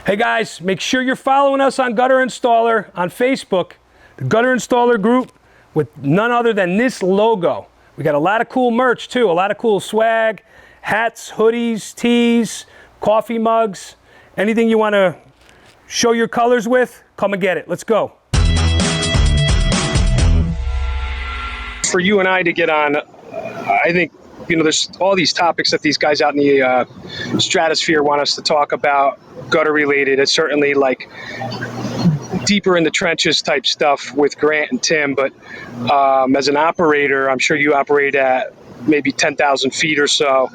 Hey guys, make sure you're following us on Gutter Installer on Facebook, the Gutter Installer group with none other than this logo. We got a lot of cool merch too, a lot of cool swag, hats, hoodies, tees, coffee mugs, anything you want to show your colors with, come and get it. Let's go. For you and I to get on, I think, there's all these topics that these guys out in the stratosphere want us to talk about, gutter related. It's certainly like deeper in the trenches type stuff with Grant and Tim, but as an operator, I'm sure you operate at maybe 10,000 feet or so.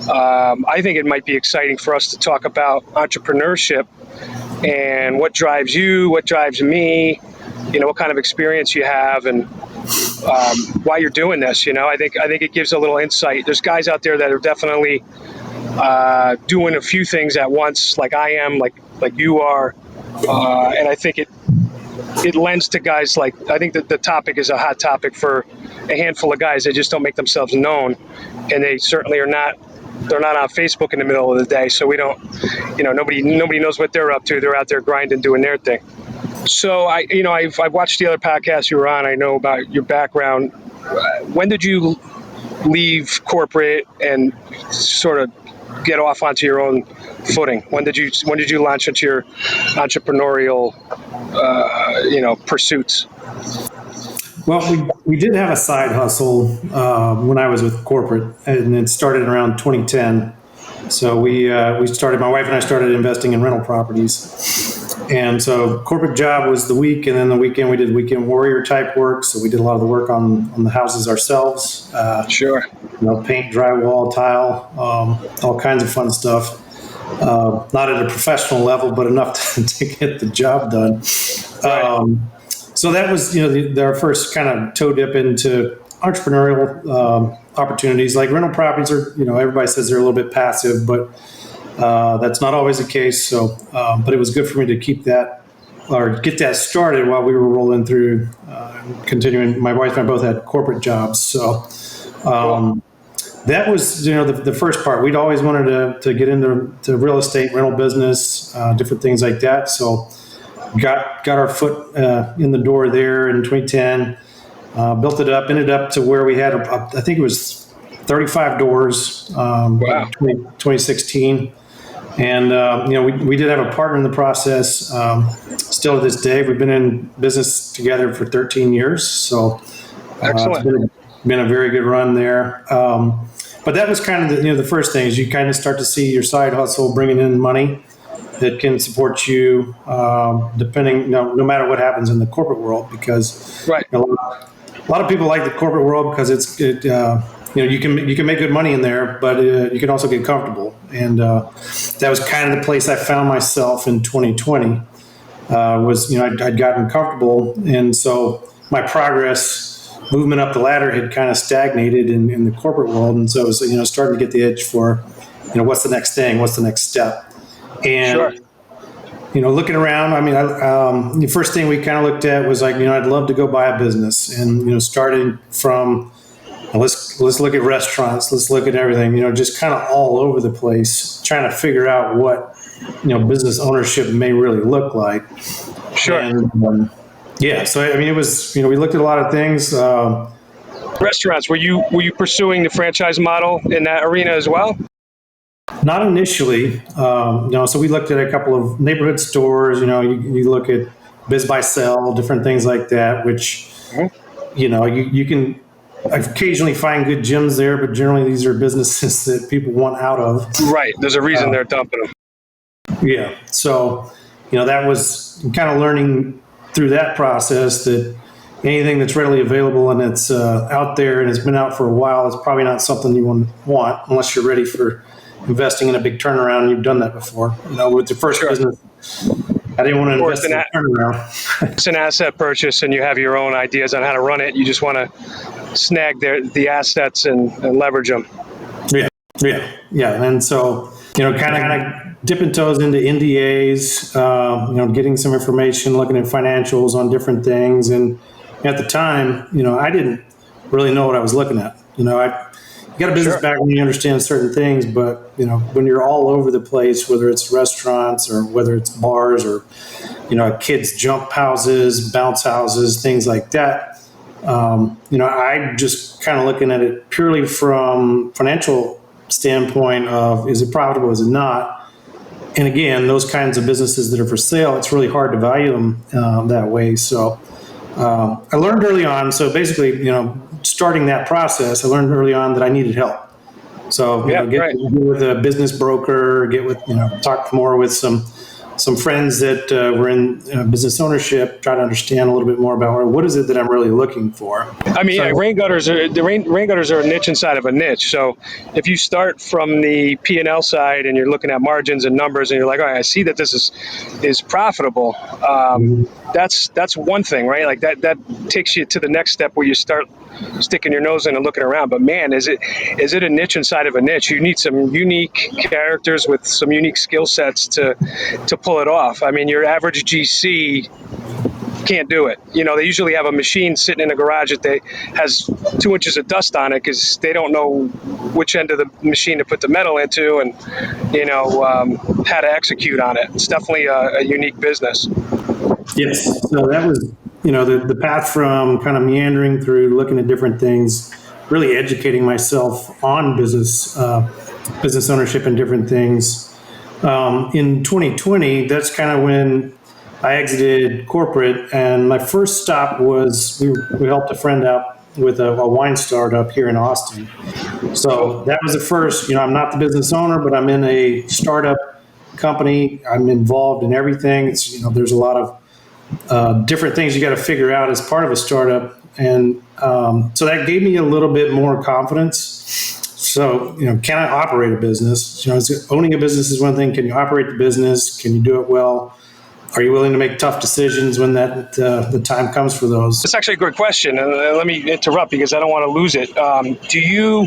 I think it might be exciting for us to talk about entrepreneurship and what drives you, what drives me, what kind of experience you have, and why you're doing this. I think it gives a little insight. There's guys out there that are definitely doing a few things at once, like I am, like you are, and I think it lends to guys like, I think that the topic is a hot topic for a handful of guys that just don't make themselves known, and they certainly are not. They're not on Facebook in the middle of the day, so we don't, nobody knows what they're up to. They're out there grinding, doing their thing. So I've watched the other podcasts you were on. I know about your background. When did you leave corporate and sort of get off onto your own footing? When did you launch into your entrepreneurial, pursuits? Well, we did have a side hustle when I was with corporate, and it started around 2010. So we started. My wife and I started investing in rental properties, and so corporate job was the week, and then the weekend we did weekend warrior type work. So we did a lot of the work on the houses ourselves. Sure. Paint, drywall, tile, all kinds of fun stuff. Not at a professional level, but enough to get the job done. Right. So that was, our first kind of toe dip into entrepreneurial opportunities. Like rental properties are, everybody says they're a little bit passive, but that's not always the case. So, but it was good for me to keep that or get that started while we were rolling through, continuing. My wife and I both had corporate jobs. So that was, the first part. We'd always wanted to get into real estate, rental business, different things like that. So got our foot in the door there in 2010, built it up, ended up to where we had, I think it was 35 doors, Wow. 2016. And, we did have a partner in the process. Still to this day, we've been in business together for 13 years. So Excellent. it's been a very good run there. But that was kind of the first thing is you kind of start to see your side hustle bringing in money that can support you, depending, no matter what happens in the corporate world, because Right. a lot of people like the corporate world because you can make good money in there, but you can also get comfortable. And that was kind of the place I found myself in 2020. I'd gotten comfortable, and so my progress movement up the ladder had kind of stagnated in the corporate world, and so it was starting to get the itch for what's the next thing, what's the next step. And, Sure. Looking around, the first thing we kind of looked at was like, I'd love to go buy a business, and, starting from, let's look at restaurants, let's look at everything, just kind of all over the place, trying to figure out what, business ownership may really look like. Sure. And, so, it was, we looked at a lot of things. Restaurants, were you pursuing the franchise model in that arena as well? Not initially, so we looked at a couple of neighborhood stores, you look at Biz by Sell, different things like that, which, you can occasionally find good gems there, but generally these are businesses that people want out of. Right. There's a reason they're dumping them. Yeah. So, that was kind of learning through that process that anything that's readily available and it's out there and it's been out for a while, it's probably not something you want unless you're ready for investing in a big turnaround, and you've done that before. With your first business, I didn't want to invest in a turnaround. It's an asset purchase, and you have your own ideas on how to run it. You just want to snag the assets and leverage them. Yeah. And so, kind of dipping toes into NDAs, getting some information, looking at financials on different things. And at the time, I didn't really know what I was looking at. you got a business Sure. background, you understand certain things, but when you're all over the place, whether it's restaurants or whether it's bars or kids jump houses, bounce houses, things like that. I'm just kind of looking at it purely from financial standpoint of, is it profitable, is it not? And again, those kinds of businesses that are for sale, it's really hard to value them that way. So I learned early on. So basically, starting that process, I learned early on that I needed help. So get Right. with a business broker, get with talk more with some friends that were in business ownership, try to understand a little bit more about what is it that I'm really looking for. I mean, So, rain gutters are a niche inside of a niche. So if you start from the P&L side and you're looking at margins and numbers, and you're like, all right, I see that this is profitable. That's one thing, right? Like that takes you to the next step where you start sticking your nose in and looking around. But man, is it a niche inside of a niche? You need some unique characters with some unique skill sets to pull it off. I mean, your average GC can't do it. They usually have a machine sitting in a garage that has 2 inches of dust on it because they don't know which end of the machine to put the metal into, and how to execute on it. It's definitely a unique business. yes, so that was the path from kind of meandering through, looking at different things, really educating myself on business ownership and different things. In 2020, that's kind of when I exited corporate, and my first stop was we helped a friend out with a wine startup here in Austin. So that was the first. I'm not the business owner, but I'm in a startup company. I'm involved in everything. It's there's a lot of different things you got to figure out as part of a startup, and so that gave me a little bit more confidence. So, can I operate a business? Owning a business is one thing. Can you operate the business? Can you do it well? Are you willing to make tough decisions when the time comes for those? That's actually a good question. Let me interrupt because I don't want to lose it. Do you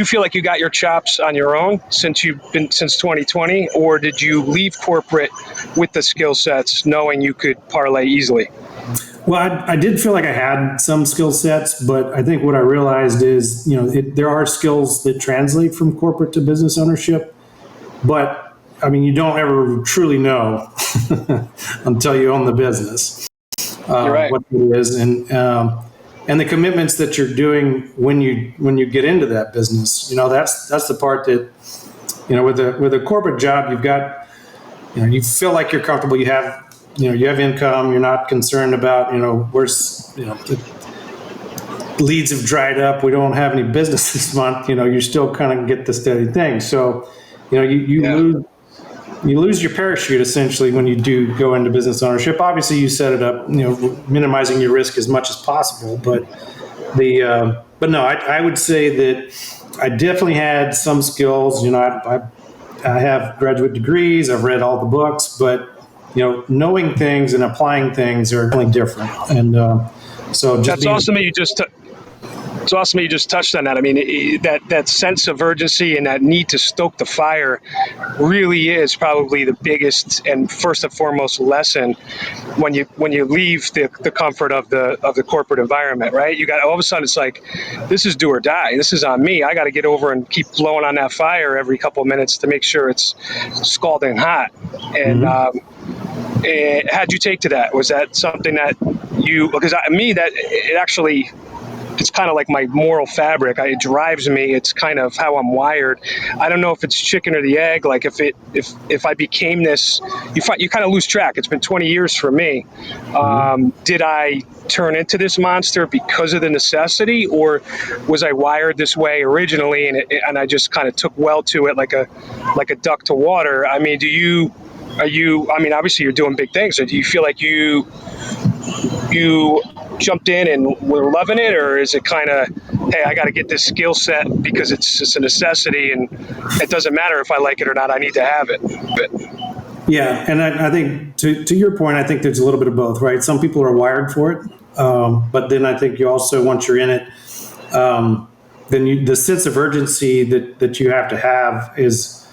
feel like you got your chops on your own since 2020, or did you leave corporate with the skill sets knowing you could parlay easily? Well, I did feel like I had some skill sets, but I think what I realized is, there are skills that translate from corporate to business ownership, but I mean, you don't ever truly know until you own the business. You're right. What it is, and the commitments that you're doing when you get into that business. That's the part that, with a corporate job, you've got, you feel like you're comfortable. You have income. You're not concerned about, where's, the leads have dried up. We don't have any business this month. You still kind of get the steady thing. So, you lose your parachute essentially when you do go into business ownership. Obviously, you set it up, minimizing your risk as much as possible. But no, I would say that I definitely had some skills. I have graduate degrees. I've read all the books, but knowing things and applying things are definitely different. And so That's awesome that you just. It's awesome you just touched on that. I mean, that sense of urgency and that need to stoke the fire really is probably the biggest and first and foremost lesson when you leave the comfort of the corporate environment, right? You got all of a sudden it's like, this is do or die. This is on me. I got to get over and keep blowing on that fire every couple of minutes to make sure it's scalding hot. And and how'd you take to that? Was that something that because it actually, it's kind of like my moral fabric. It drives me. It's kind of how I'm wired. I don't know if it's chicken or the egg. Like if I became this, you kind of lose track. It's been 20 years for me. Did I turn into this monster because of the necessity, or was I wired this way originally, and I just kind of took well to it like a duck to water? I mean, I mean, obviously you're doing big things. So do you feel like you jumped in and were loving it, or is it kind of, hey, I got to get this skill set because it's a necessity, and it doesn't matter if I like it or not, I need to have it? Yeah, and I think to your point, I think there's a little bit of both, right? Some people are wired for it, but then I think you also, once you're in it, then the sense of urgency that you have to have is,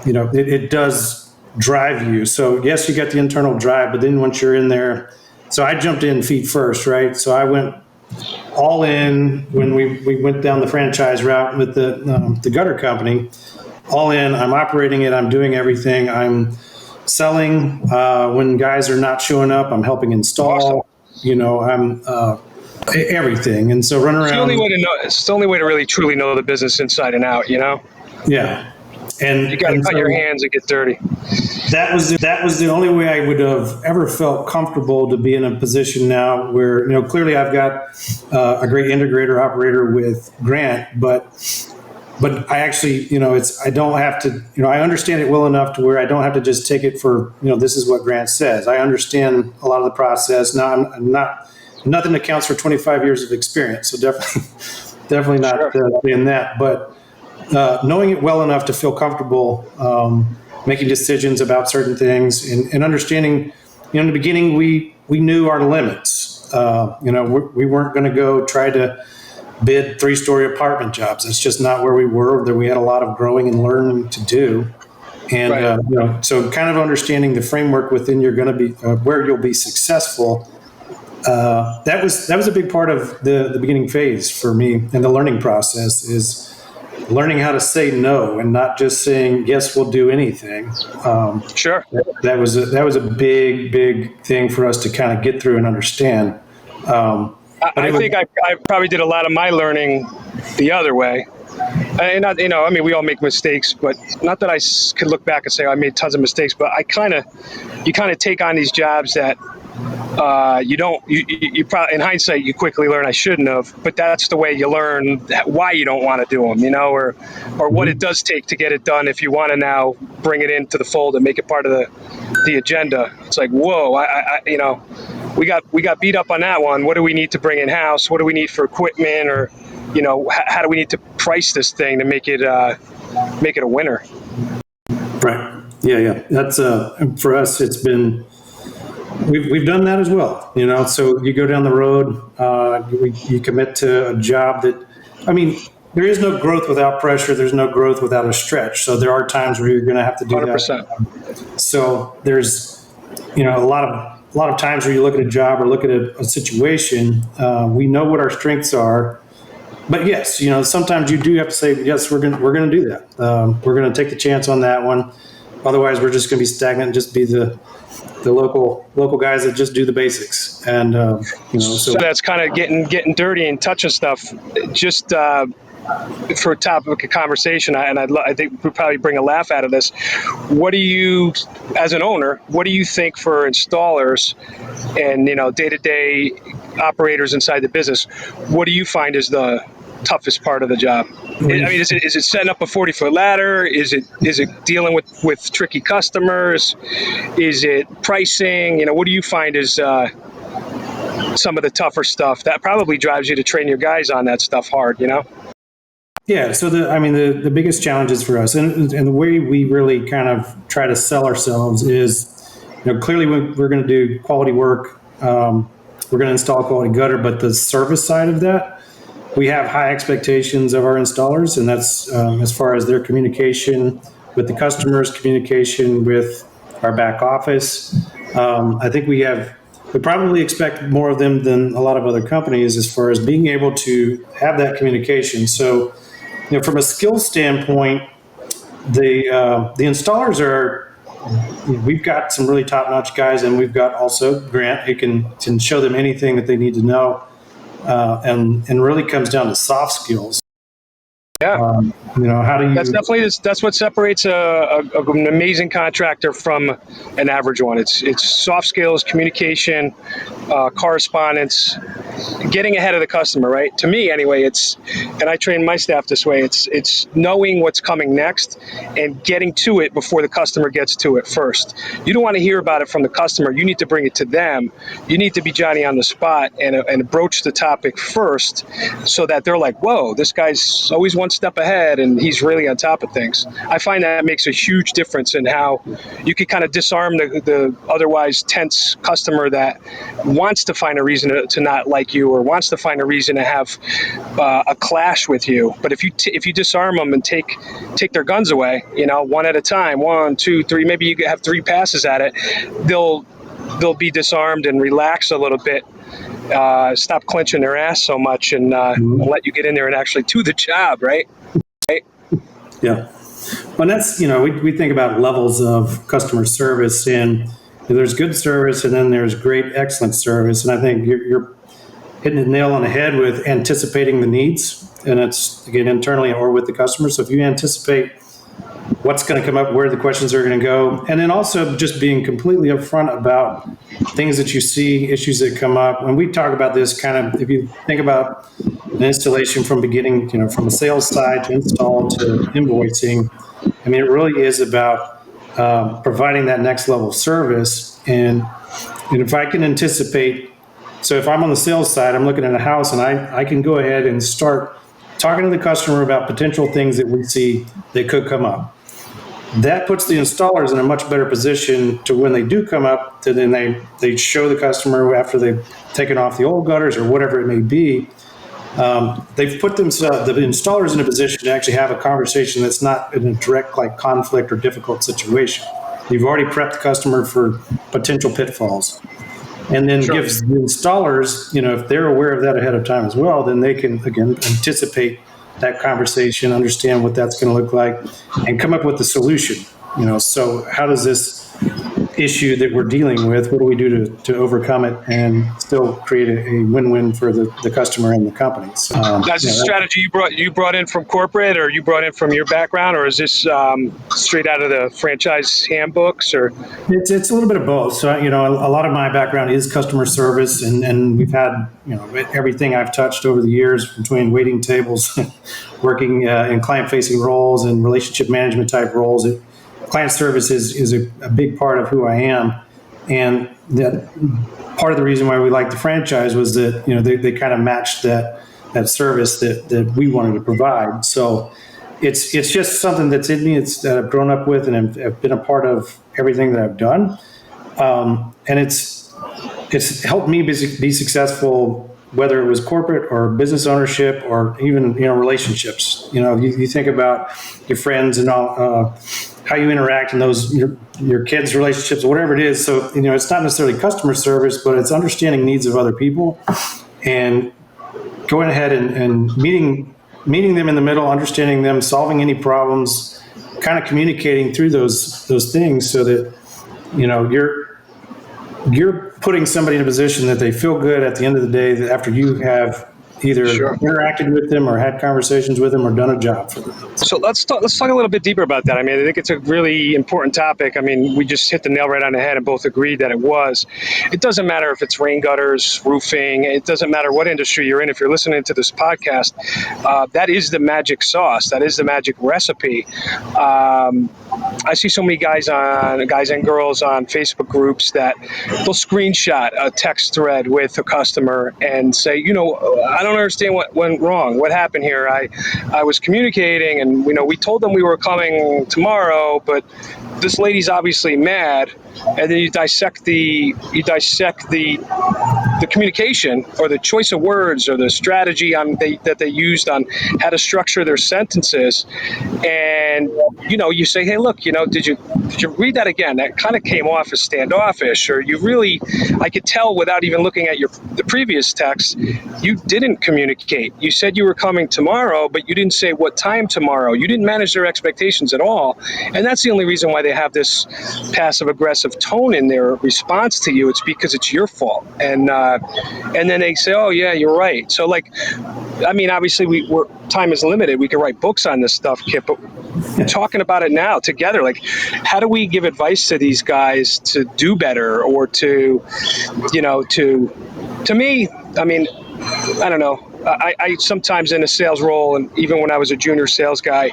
it does drive you. So yes, you got the internal drive, but then once you're in there, so I jumped in feet first, right? So I went all in when we went down the franchise route with the gutter company. All in, I'm operating it, I'm doing everything. I'm selling when guys are not showing up, I'm helping install, I'm everything. And so run around. It's the only way to know. It's the only way to really truly know the business inside and out. Yeah. And you got to cut your hands and get dirty. That was the only way I would have ever felt comfortable to be in a position now where, clearly I've got a great integrator operator with Grant, but I actually, I don't have to, I understand it well enough to where I don't have to just take it for, this is what Grant says. I understand a lot of the process. Now I'm not, nothing accounts for 25 years of experience. So definitely not in that, but knowing it well enough to feel comfortable making decisions about certain things and understanding, in the beginning, we knew our limits. We weren't going to go try to bid 3-story apartment jobs. It's just not where we were. That we had a lot of growing and learning to do. And, so kind of understanding the framework within you're going to be, where you'll be successful. That was a big part of the beginning phase for me, and the learning process is learning how to say no and not just saying yes, we'll do anything. Sure. That was a big thing for us to kind of get through and understand. I think I probably did a lot of my learning the other way. And we all make mistakes, but not that I could look back and say I made tons of mistakes. But you kind of take on these jobs that you probably, in hindsight, you quickly learn I shouldn't have. But that's the way you learn why you don't want to do them, or what it does take to get it done. If you want to now bring it into the fold and make it part of the agenda, it's like, whoa, we got beat up on that one. What do we need to bring in house? What do we need for equipment, or how do we need to price this thing to make it a winner? Right. Yeah. That's for us. It's been we've done that as well. So you go down the road, you commit to a job that, there is no growth without pressure. There's no growth without a stretch. So there are times where you're going to have to do 100%. That. So there's a lot of times where you look at a job or look at a situation, we know what our strengths are, but yes, sometimes you do have to say, yes, we're going to do that. We're going to take the chance on that one. Otherwise, we're just going to be stagnant and just be the local guys that just do the basics. And, so that's kind of getting dirty and touching stuff. Just, for a topic of conversation, I think we'll probably bring a laugh out of this. What do you, as an owner, what do you think for installers and day-to-day operators inside the business? What do you find is the toughest part of the job? Is it setting up a 40-foot ladder? Is it dealing with tricky customers? Is it pricing? What do you find is some of the tougher stuff that probably drives you to train your guys on that stuff hard? Yeah, so the biggest challenges for us, and the way we really kind of try to sell ourselves is, clearly we're going to do quality work, we're going to install quality gutter, but the service side of that, we have high expectations of our installers, and that's as far as their communication with the customers, communication with our back office. I think we probably expect more of them than a lot of other companies as far as being able to have that communication. So, from a skill standpoint, the installers we've got some really top-notch guys, and we've got also Grant who can show them anything that they need to know, and really comes down to soft skills. Yeah. How do you? That's what separates an amazing contractor from an average one. It's soft skills, communication, correspondence, getting ahead of the customer. Right. To me, anyway, and I train my staff this way. It's knowing what's coming next and getting to it before the customer gets to it first. You don't want to hear about it from the customer. You need to bring it to them. You need to be Johnny on the spot and broach the topic first, so that they're like, "Whoa, this guy's always one step ahead and he's really on top of things." I find that makes a huge difference in how you can kind of disarm the otherwise tense customer that wants to find a reason to not like you, or wants to find a reason to have a clash with you. But if you disarm them and take their guns away, one at a time, 1, 2, 3, maybe you have 3 passes at it, they'll be disarmed and relax a little bit. stop clenching their ass so much and let you get in there and actually do the job, right? Yeah. Well, that's, we think about levels of customer service, and there's good service and then there's great, excellent service. And I think you're hitting the nail on the head with anticipating the needs. And it's, again, internally or with the customer. So if you anticipate what's going to come up, where the questions are going to go, and then also just being completely upfront about things that you see, issues that come up. When we talk about this kind of, if you think about an installation from beginning, from a sales side to install to invoicing, I mean, it really is about providing that next level of service. And if I can anticipate, so if I'm on the sales side, I'm looking at a house and I can go ahead and start talking to the customer about potential things that we see that could come up. That puts the installers in a much better position to when they do come up, to then they show the customer after they've taken off the old gutters or whatever it may be. They've put themselves, the installers, in a position to actually have a conversation that's not in a direct conflict or difficult situation. You've already prepped the customer for potential pitfalls. And then gives the installers, if they're aware of that ahead of time as well, then they can, again, anticipate that conversation, understand what that's going to look like, and come up with the solution. So how does this issue that we're dealing with, what do we do to overcome it and still create a win-win for the customer and the company? So, that's a strategy you brought in from corporate, or you brought in from your background, or is this straight out of the franchise handbooks? Or it's a little bit of both. So a lot of my background is customer service, and we've had everything I've touched over the years, between waiting tables, working in client-facing roles and relationship management type roles. Client service is a big part of who I am, and that part of the reason why we liked the franchise was that they kind of matched that service that we wanted to provide. So it's just something that's in me. It's that I've grown up with and have been a part of everything that I've done, and it's helped me be successful, whether it was corporate or business ownership or even relationships. You think about your friends and all. How you interact in those your kids' relationships, or whatever it is. So it's not necessarily customer service, but it's understanding needs of other people and going ahead and meeting them in the middle, understanding them, solving any problems, kind of communicating through those things, so that you're putting somebody in a position that they feel good at the end of the day, that after you have either interacted with them or had conversations with them or done a job for them. So let's talk a little bit deeper about that. I mean, I think it's a really important topic. I mean, we just hit the nail right on the head and both agreed that it was. It doesn't matter if it's rain gutters, roofing. It doesn't matter what industry you're in. If you're listening to this podcast, that is the magic sauce. That is the magic recipe. I see so many guys and girls on Facebook groups that they'll screenshot a text thread with a customer and say, I don't understand what went wrong. What happened here? I was communicating, and we told them we were coming tomorrow, but this lady's obviously mad. And then you dissect the communication, or the choice of words, or the strategy that they used on how to structure their sentences, and you say, hey, look, did you read that again? That kind of came off as standoffish, or I could tell without even looking at the previous text, you didn't communicate. You said you were coming tomorrow, but you didn't say what time tomorrow. You didn't manage their expectations at all, and that's the only reason why they have this passive aggressive tone in their response to you. It's because it's your fault, and then they say, oh yeah, you're right. So obviously time is limited. We can write books on this stuff, Kipp, but we're talking about it now together. How do we give advice to these guys to do better, or to me, I don't know. I sometimes in a sales role, and even when I was a junior sales guy,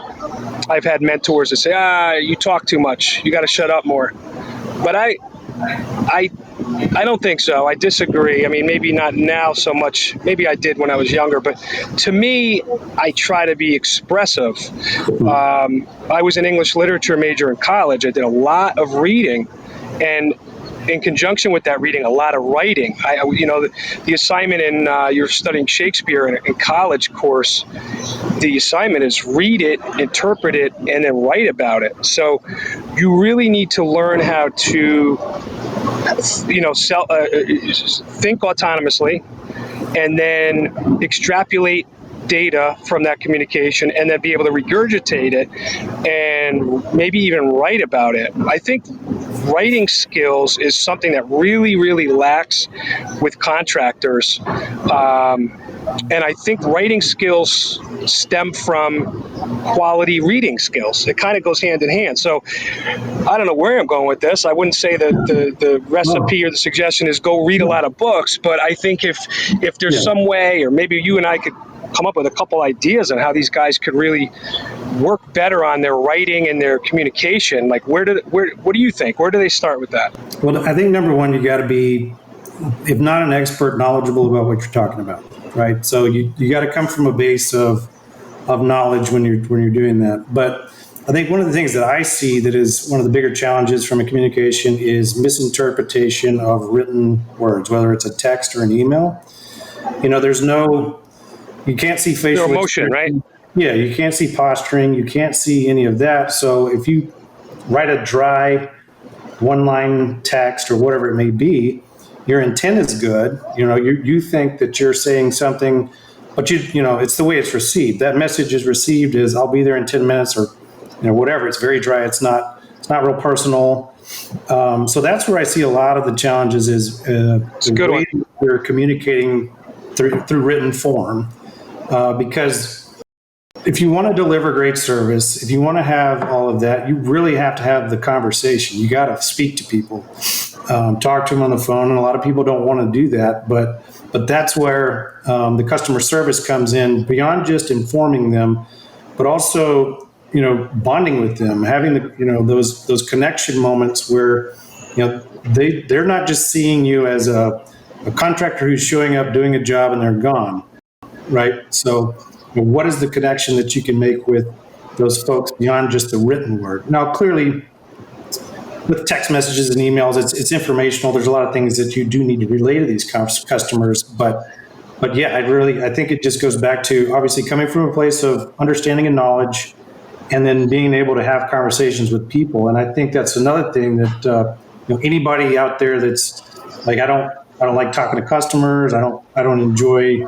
I've had mentors that say, you talk too much. You got to shut up more. But I don't think so. I disagree. Maybe not now so much. Maybe I did when I was younger. But to me, I try to be expressive. I was an English literature major in college. I did a lot of reading, and in conjunction with that reading, a lot of writing. The assignment in you're studying Shakespeare in college course, the assignment is read it, interpret it, and then write about it. So you really need to learn how to, think autonomously, and then extrapolate data from that communication, and then be able to regurgitate it and maybe even write about it. I think writing skills is something that really, really lacks with contractors. And I think writing skills stem from quality reading skills. It kind of goes hand in hand. So I don't know where I'm going with this. I wouldn't say that the recipe or the suggestion is go read a lot of books, but I think if there's some way, or maybe you and I could come up with a couple ideas on how these guys could really work better on their writing and their communication. Like, what do you think? Where do they start with that? Well, I think number one, you got to be, if not an expert, knowledgeable about what you're talking about, right? So you got to come from a base of knowledge when you're doing that. But I think one of the things that I see that is one of the bigger challenges from a communication is misinterpretation of written words, whether it's a text or an email. You can't see facial emotion, right? Yeah, you can't see posturing. You can't see any of that. So if you write a dry one-line text or whatever it may be, your intent is good. You think that you're saying something, but it's the way it's received. That message is received as "I'll be there in 10 minutes" or whatever. It's very dry. It's not real personal. So that's where I see a lot of the challenges is the way we're communicating through written form. Because if you want to deliver great service, if you want to have all of that, you really have to have the conversation. You got to speak to people, talk to them on the phone, and a lot of people don't want to do that. But that's where the customer service comes in, beyond just informing them, but also bonding with them, having those connection moments where they're not just seeing you as a contractor who's showing up, doing a job, and they're gone. Right. So what is the connection that you can make with those folks beyond just the written word? Now, clearly, with text messages and emails, it's informational. There's a lot of things that you do need to relay to these customers. But yeah, I think it just goes back to obviously coming from a place of understanding and knowledge, and then being able to have conversations with people. And I think that's another thing that anybody out there that's like, I don't like talking to customers. I don't enjoy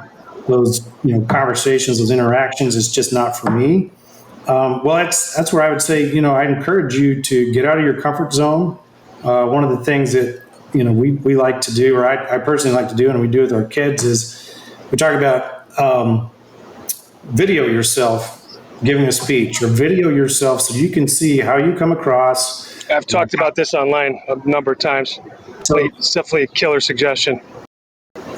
those conversations, those interactions. It's just not for me. Well, that's where I would say I encourage you to get out of your comfort zone. One of the things that we like to do, or I personally like to do, and we do with our kids, is we talk about video yourself giving a speech, or video yourself so you can see how you come across. I've talked about this online a number of times. It's definitely a killer suggestion.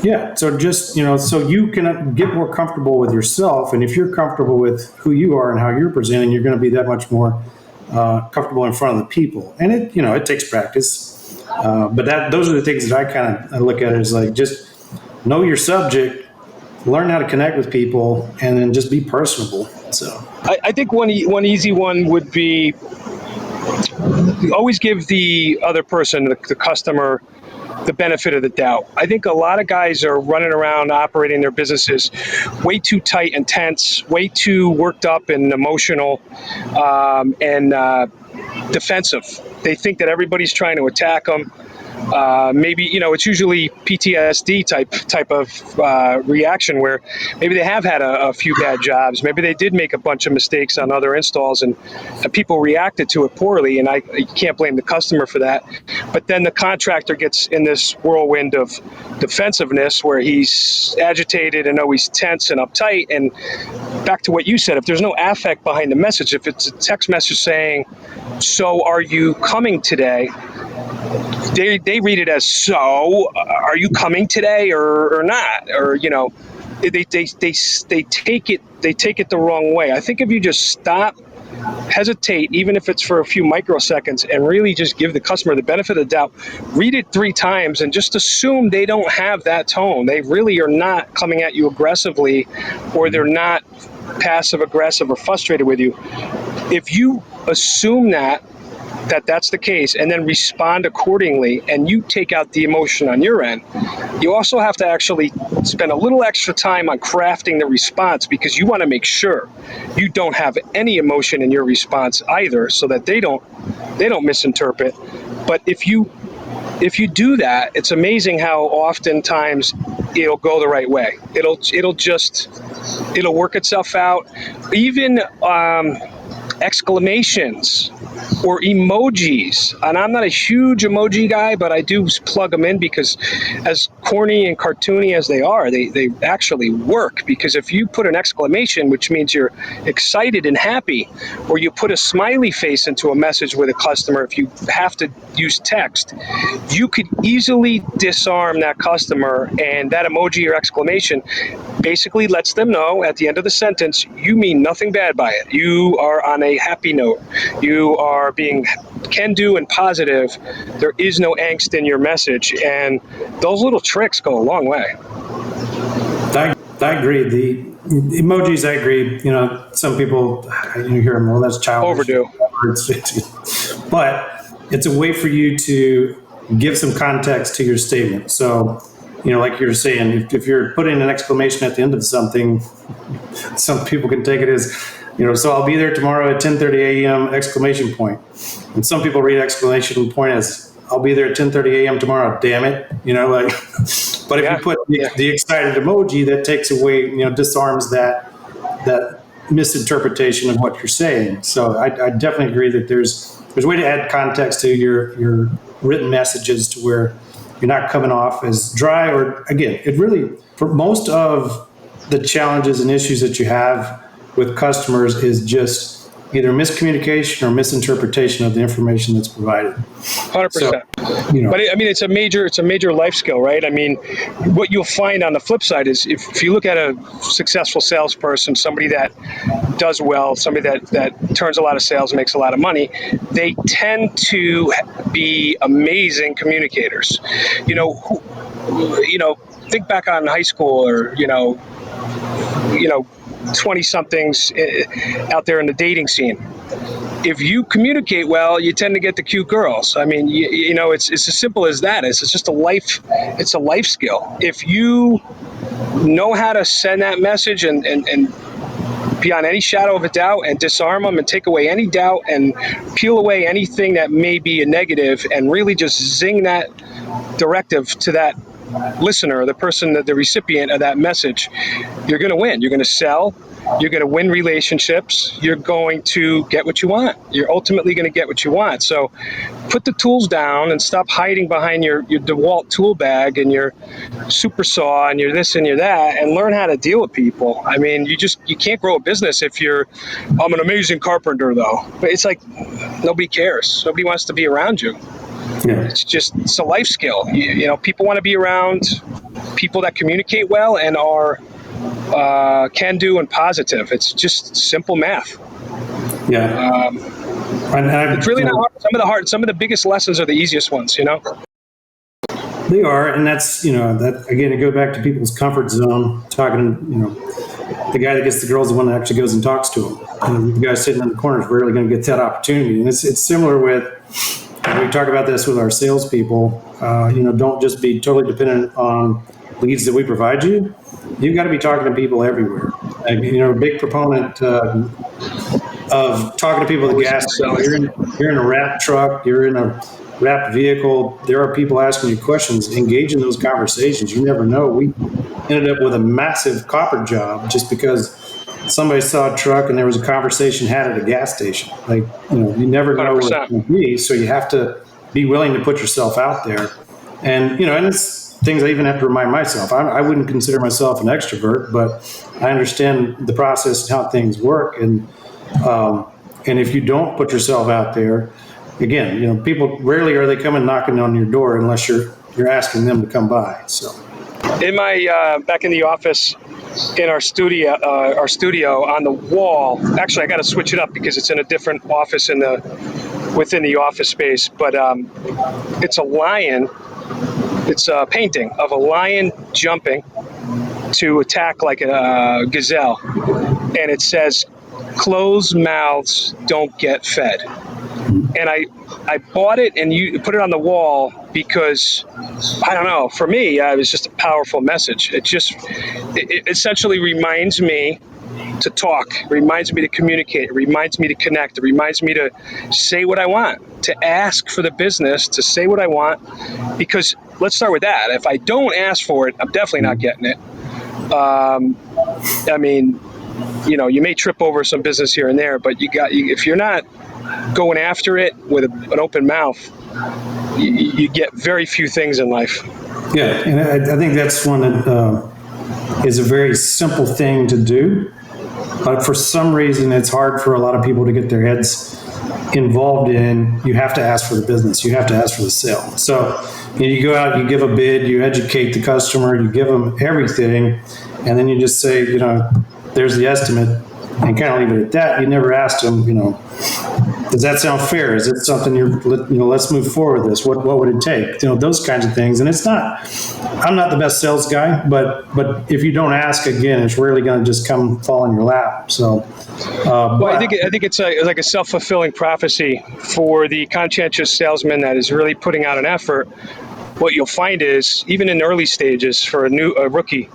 Yeah, so just, so you can get more comfortable with yourself. And if you're comfortable with who you are and how you're presenting, you're going to be that much more comfortable in front of the people. And it takes practice. But those are the things that I kind of look at as like, just know your subject, learn how to connect with people, and then just be personable. So I think one easy one would be always give the other person, the customer, the benefit of the doubt. I think a lot of guys are running around operating their businesses way too tight and tense, way too worked up and emotional, and defensive. They think that everybody's trying to attack them. Maybe it's usually PTSD type of reaction, where maybe they have had a few bad jobs, maybe they did make a bunch of mistakes on other installs, and people reacted to it poorly, and I can't blame the customer for that. But then the contractor gets in this whirlwind of defensiveness where he's agitated and always tense and uptight. And back to what you said, if there's no affect behind the message, if it's a text message saying, "So are you coming today?" They read it as, "So are you coming today or not?" Or they take it the wrong way. I think if you just stop, hesitate, even if it's for a few microseconds, and really just give the customer the benefit of the doubt, read it 3 times, and just assume they don't have that tone. They really are not coming at you aggressively, or they're not passive aggressive or frustrated with you. If you assume that, that that's the case, and then respond accordingly, and you take out the emotion on your end, you also have to actually spend a little extra time on crafting the response, because you want to make sure you don't have any emotion in your response either, so that they don't misinterpret. But if you do that, it's amazing how oftentimes it'll go the right way. It'll work itself out. Even exclamations or emojis. And I'm not a huge emoji guy, but I do plug them in, because as corny and cartoony as they are, they actually work. Because if you put an exclamation, which means you're excited and happy, or you put a smiley face into a message with a customer, if you have to use text, you could easily disarm that customer, and that emoji or exclamation basically lets them know at the end of the sentence, you mean nothing bad by it. You are on a happy note. You are being can-do and positive. There is no angst in your message, and those little tricks go a long way. I agree. The emojis, I agree. Some people, you hear them, well, that's childish. Overdue. But it's a way for you to give some context to your statement. So, like you're saying, if you're putting an exclamation at the end of something, some people can take it as, so I'll be there tomorrow at 10:30 a.m. exclamation point. And some people read exclamation point as, I'll be there at 10:30 a.m. tomorrow, damn it. But if you put the excited emoji, that takes away, disarms that misinterpretation of what you're saying. So I definitely agree that there's a way to add context to your written messages to where you're not coming off as dry, or again, it really, for most of the challenges and issues that you have with customers, is just either miscommunication or misinterpretation of the information that's provided. 100%. So, But it's a major life skill, right? I mean, what you'll find on the flip side is if you look at a successful salesperson, somebody that does well, somebody that turns a lot of sales, makes a lot of money, they tend to be amazing communicators. Think back on high school, or 20-somethings out there in the dating scene. If you communicate well, you tend to get the cute girls. I mean, it's as simple as that. It's just a life skill. If you know how to send that message and beyond any shadow of a doubt, and disarm them and take away any doubt and peel away anything that may be a negative, and really just zing that directive to that listener, the person, the recipient of that message, you're going to win. You're going to sell. You're going to win relationships. You're going to get what you want. You're ultimately going to get what you want. So put the tools down and stop hiding behind your DeWalt tool bag and your super saw and your this and your that, and learn how to deal with people. I mean, you can't grow a business if I'm an amazing carpenter, though. It's like nobody cares. Nobody wants to be around you. Yeah. It's a life skill. People want to be around people that communicate well and are can-do and positive. It's just simple math. Yeah. It's really not hard. Some of the biggest lessons are the easiest ones, They are, and that's, that again, to go back to people's comfort zone, talking, the guy that gets the girls, the one that actually goes and talks to them. The guy sitting in the corner is rarely going to get that opportunity. And it's similar with, we talk about this with our salespeople, don't just be totally dependent on leads that we provide you. You've got to be talking to people everywhere. A big proponent of talking to people at the gas station. You're in a wrapped truck, you're in a wrapped vehicle, there are people asking you questions. Engage in those conversations. You never know. We ended up with a massive copper job just because somebody saw a truck and there was a conversation had at a gas station. You never know 100%. What it's going to be. So you have to be willing to put yourself out there. And, and it's things I even have to remind myself. I wouldn't consider myself an extrovert, but I understand the process and how things work. And if you don't put yourself out there, again, people rarely are they coming knocking on your door unless you're asking them to come by. So, in my back in the office, in our studio on the wall. Actually, I got to switch it up because it's in a different office within the office space. But it's a lion. It's a painting of a lion jumping to attack like a gazelle, and it says, "Closed mouths don't get fed." and I bought it and you put it on the wall because I don't know. For me, it was just a powerful message. It essentially reminds me to talk, reminds me to communicate, it reminds me to connect, it reminds me to say what I want, to ask for the business, to say what I want. Because let's start with that. If I don't ask for it, I'm definitely not getting it. I mean, you may trip over some business here and there, but if you're not going after it with an open mouth, you get very few things in life. Yeah, and I think that's one that is a very simple thing to do, but for some reason it's hard for a lot of people to get their heads involved in. You have to ask for the business, you have to ask for the sale. So you go out, you give a bid, you educate the customer, you give them everything, and then you just say, there's the estimate, and kind of leave it at that. You never asked them, does that sound fair? Is it something let's move forward with this? What would it take? Those kinds of things. And I'm not the best sales guy, but if you don't ask, again, it's rarely going to just fall in your lap. So, I think it's like a self-fulfilling prophecy for the conscientious salesman that is really putting out an effort. What you'll find is, even in early stages for a rookie,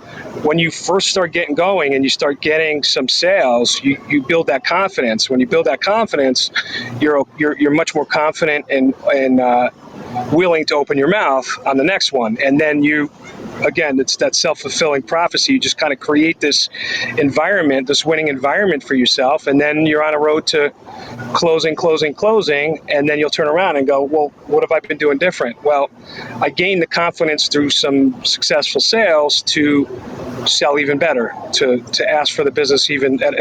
when you first start getting going and you start getting some sales, you build that confidence. When you build that confidence, you're much more confident and willing to open your mouth on the next one. And then again, it's that self-fulfilling prophecy. You just kind of create this environment, this winning environment for yourself, and then you're on a road to closing, and then you'll turn around and go, well, what have I been doing different? Well, I gained the confidence through some successful sales to sell even better, to ask for the business even at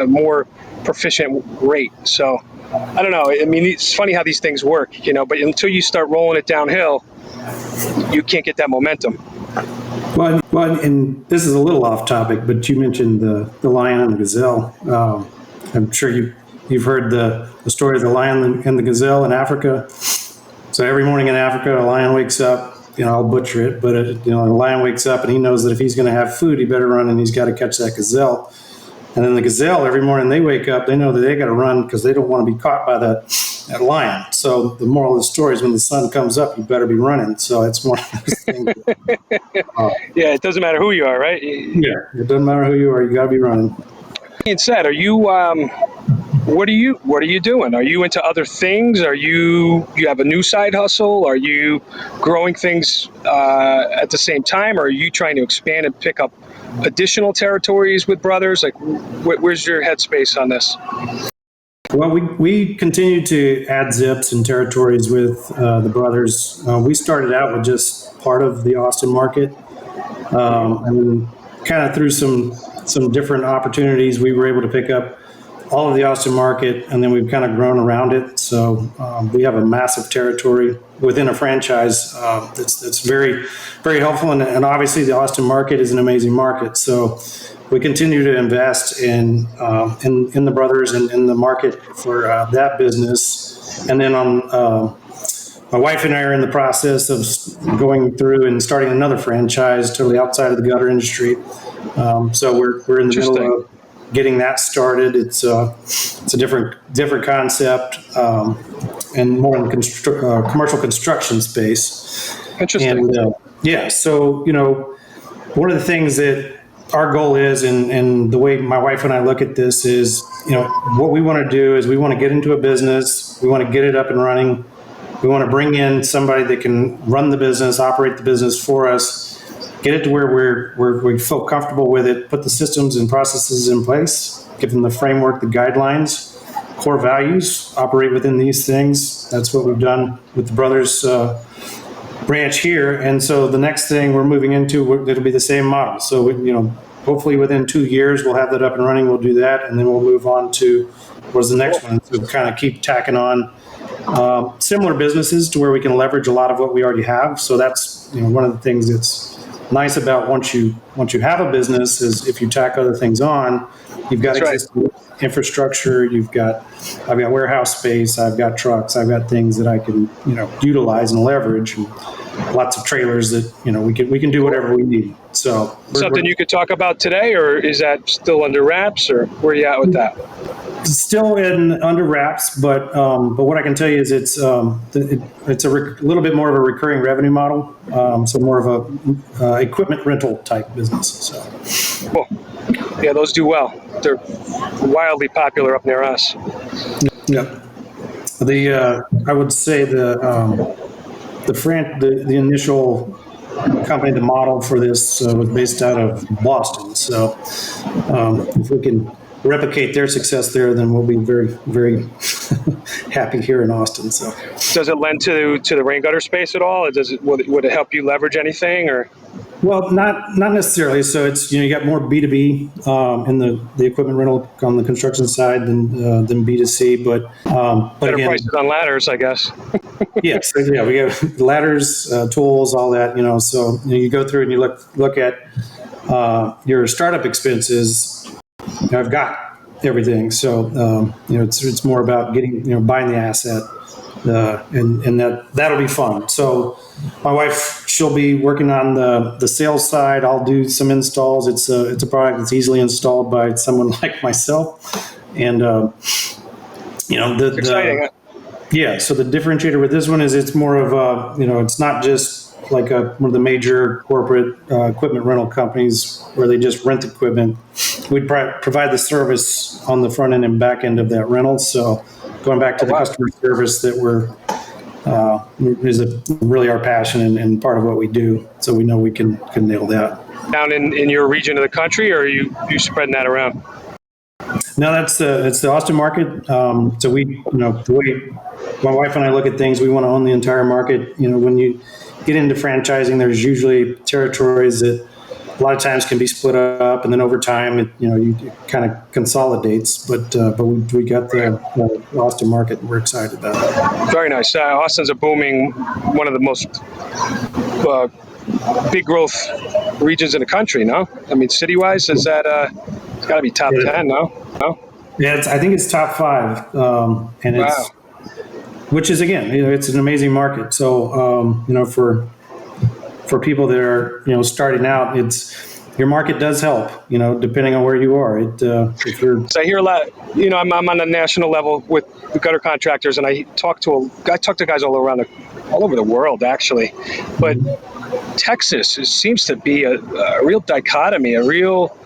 a more proficient rate. So I don't know. I mean, it's funny how these things work, but until you start rolling it downhill, you can't get that momentum. Well, and this is a little off topic, but you mentioned the lion and the gazelle. I'm sure you've heard the story of the lion and the gazelle in Africa. So every morning in Africa, a lion wakes up. I'll butcher it, but the lion wakes up and he knows that if he's going to have food, he better run and he's got to catch that gazelle. And then the gazelle, every morning they wake up, they know that they got to run because they don't want to be caught by that lion. So the moral of the story is when the sun comes up, you better be running. So it's one of those things. Yeah, it doesn't matter who you are, right? Yeah, it doesn't matter who you are, you got to be running. Being said, are you? What are you doing? Are you into other things? You have a new side hustle? Are you growing things at the same time? Or are you trying to expand and pick up additional territories with brothers? Like, where's your headspace on this? Well, we continue to add zips and territories with the brothers. We started out with just part of the Austin market, and kind of through some different opportunities, we were able to pick up all of the Austin market, and then we've kind of grown around it. So we have a massive territory within a franchise that's very, very helpful. And obviously, the Austin market is an amazing market. So we continue to invest in the brothers and in the market for that business. And then my wife and I are in the process of going through and starting another franchise totally outside of the gutter industry. So we're in the middle of getting that started. It's a different concept and more in the commercial construction space. Interesting. And so one of the things that our goal is, and the way my wife and I look at this is, what we want to do is we want to get into a business, we want to get it up and running, we want to bring in somebody that can run the business, operate the business for us, get it to where we feel comfortable with it, put the systems and processes in place, give them the framework, the guidelines, core values, operate within these things. That's what we've done with the brothers branch here. And so the next thing we're moving into, it'll be the same model. So, hopefully within 2 years, we'll have that up and running. We'll do that. And then we'll move on to what's the next one. So kind of keep tacking on similar businesses to where we can leverage a lot of what we already have. So that's, one of the things that's nice about once you have a business is if you tack other things on, you've got existing infrastructure, I've got warehouse space, I've got trucks, I've got things that I can, utilize and leverage, and lots of trailers that, we can do whatever we need. So something you could talk about today, or is that still under wraps, or where are you at with that? Still in under wraps, but what I can tell you is it's little bit more of a recurring revenue model, so more of a equipment rental type business. So, Cool. Yeah, those do well. They're wildly popular up near us. yeah, I would say the initial company, the model for this was based out of Boston. So, if we can replicate their success there, then we'll be very, very happy here in Austin. So, Does it lend to the rain gutter space at all? Or would it help you leverage anything? Or well, not necessarily. So it's you got more B2B in the equipment rental on the construction side than B2C, but better again, prices on ladders, I guess. yes, yeah, we have ladders, tools, all that. So you go through and you look at your startup expenses. I've got everything, so it's more about getting buying the asset, and that'll be fun. So my wife, she'll be working on the sales side. I'll do some installs. It's a product that's easily installed by someone like myself, and It's exciting. yeah. So the differentiator with this one is it's more of it's not just like one of the major corporate equipment rental companies where they just rent equipment. We'd provide the service on the front end and back end of that rental. So going back to the customer service that is really our passion and part of what we do. So we know we can nail that. Down in your region of the country, or are you spreading that around? No, it's the Austin market. So we, the way my wife and I look at things, we want to own the entire market. When you get into franchising, there's usually territories that a lot of times can be split up, and then over time, it kind of consolidates. But we got the Austin market, and we're excited about it. Very nice. Austin's a booming, one of the most big growth regions in the country. No, I mean city-wise, is that it's got to be top 10? No. Yeah, I think it's top 5, and it's which is again, it's an amazing market. So for people that are starting out, your market does help. Depending on where you are. If you're, so I hear a lot. I'm on a national level with the gutter contractors, and I talk to guys all over the world actually, but Texas seems to be a real dichotomy, a real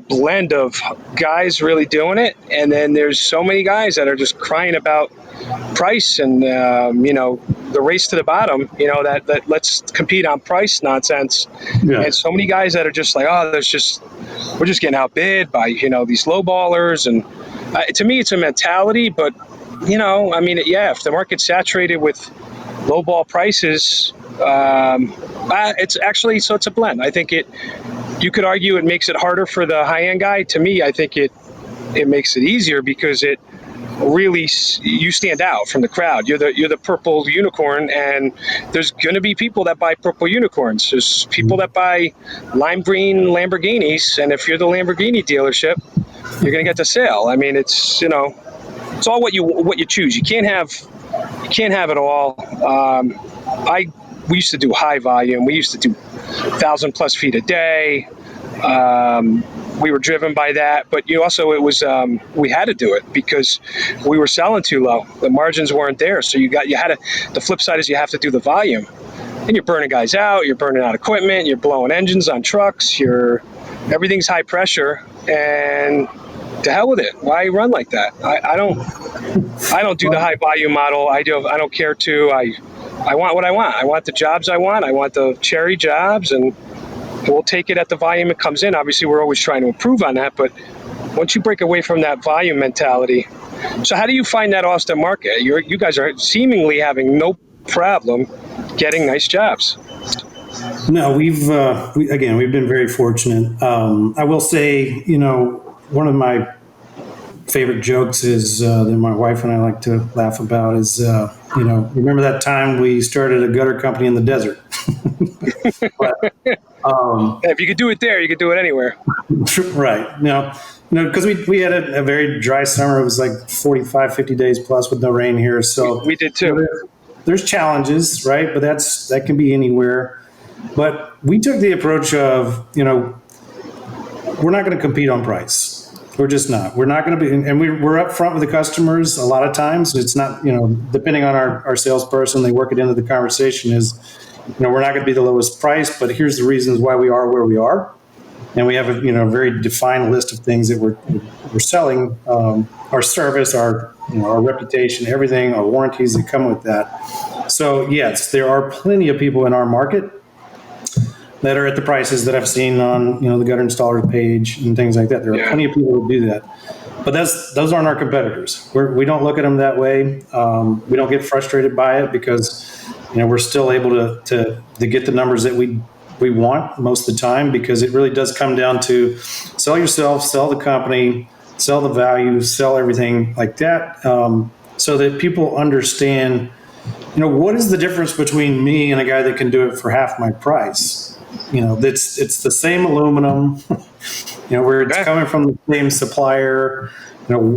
blend of guys really doing it, and then there's so many guys that are just crying about price and the race to the bottom, that let's compete on price nonsense. Yeah. And so many guys that are just like, we're just getting outbid by these low ballers, and to me it's a mentality. But if the market's saturated with low ball prices, it's actually, so it's a blend. I think you could argue it makes it harder for the high end guy. To me, I think it makes it easier because it really, you stand out from the crowd. You're the purple unicorn, and there's going to be people that buy purple unicorns. There's people that buy lime green Lamborghinis, and if you're the Lamborghini dealership, you're going to get the sale. I mean, it's it's all what you choose. You can't have it all. We used to do high volume. We used to do 1,000+ feet a day. We were driven by that, but we had to do it because we were selling too low. The margins weren't there, so the flip side is you have to do the volume, and you're burning guys out. You're burning out equipment. You're blowing engines on trucks. Everything's high pressure, and to hell with it. Why run like that? I don't do the high volume model. I don't care to. I want what I want. I want the jobs I want. I want the cherry jobs, and we'll take it at the volume it comes in. Obviously, we're always trying to improve on that, but once you break away from that volume mentality, so how do you find that Austin market? You guys are seemingly having no problem getting nice jobs. No, we've been very fortunate. I will say, one of my favorite jokes is that my wife and I like to laugh about is, remember that time we started a gutter company in the desert? But, if you could do it there, you could do it anywhere. Right. Because we had a very dry summer. It was like 45, 50 days plus with no rain here. So we did too. There's challenges, right? But that can be anywhere. But we took the approach of, we're not going to compete on price. We're just not. We're not going to be, and we're upfront with the customers a lot of times. It's not, depending on our salesperson, they work it into the conversation is, we're not going to be the lowest price, but here's the reasons why we are where we are. And we have a, very defined list of things that we're selling, our service, our reputation, everything, our warranties that come with that. So yes, there are plenty of people in our market that are at the prices that I've seen on, the gutter installer page and things like that. There are plenty of people who do that, but those aren't our competitors. We don't look at them that way. We don't get frustrated by it because, we're still able to get the numbers that we want most of the time, because it really does come down to sell yourself, sell the company, sell the value, sell everything like that. So that people understand, what is the difference between me and a guy that can do it for half my price? It's the same aluminum, where it's coming from the same supplier.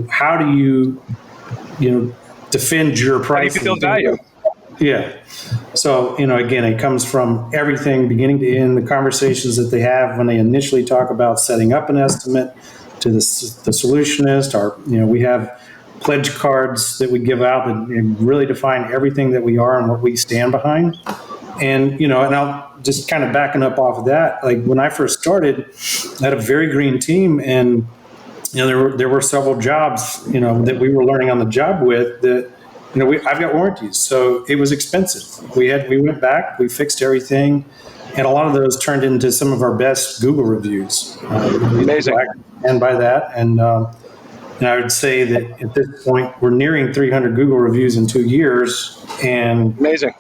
How do you, defend your price? How do you build value? Yeah. So, again, it comes from everything beginning to end, the conversations that they have when they initially talk about setting up an estimate to the solutionist. We have pledge cards that we give out and really define everything that we are and what we stand behind. And, and I'll just kind of backing up off of that. Like when I first started, I had a very green team, and, there were several jobs, that we were learning on the job with that, I've got warranties. So it was expensive. We went back, we fixed everything. And a lot of those turned into some of our best Google reviews. Amazing. And by that, and I would say that at this point, we're nearing 300 Google reviews in 2 years. And amazing.